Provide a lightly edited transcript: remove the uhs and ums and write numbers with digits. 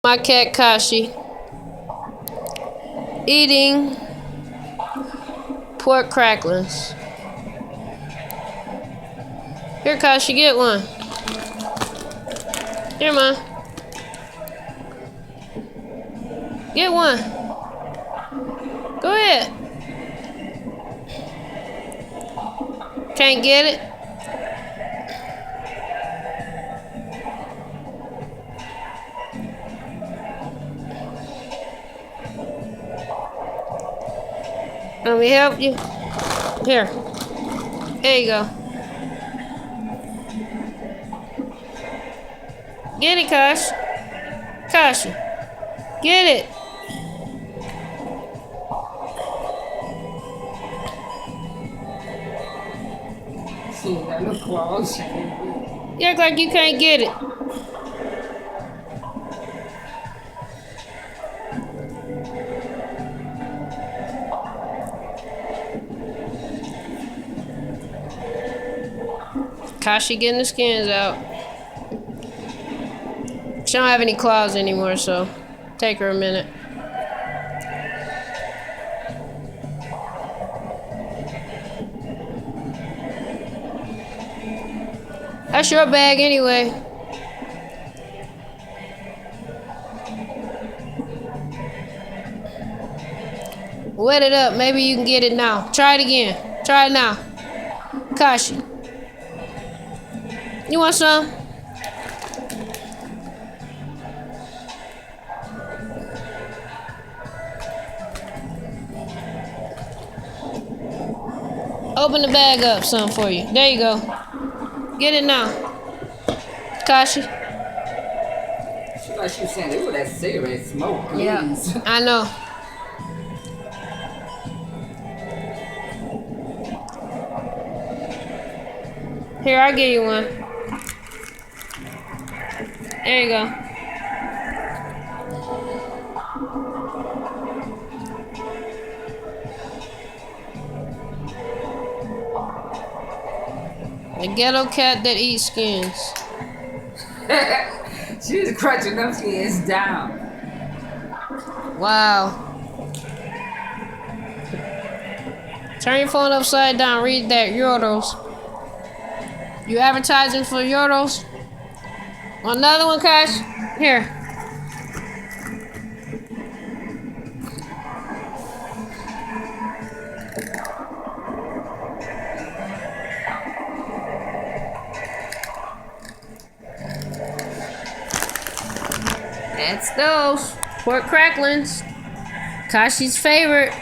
My cat Kashi eating pork cracklings. Here, Kashi, get one. Here, Ma. Get one. Go ahead. Can't get it? Let me help you. Here. There you go. Get it, Kashi. Kashi. Get it. See, that look close. You act like you can't get it. Kashi getting the skins out. She don't have any claws anymore, so take her a minute. That's your bag anyway. Wet it up. Maybe you can get it now. Try it again. Try it now. Kashi. You want some? Open the bag up some for you. There you go. Get it now. Kashi. She like she was saying, ooh, that cigarette smoke, please. Yeah, I know. Here, I'll give you one. There you go. The ghetto cat that eats skins. She was crunching them skins down. Wow. Turn your phone upside down. Read that. Euros. You advertising for Euros? Another one, Kash? Here. That's those pork cracklings. Kashi's favorite.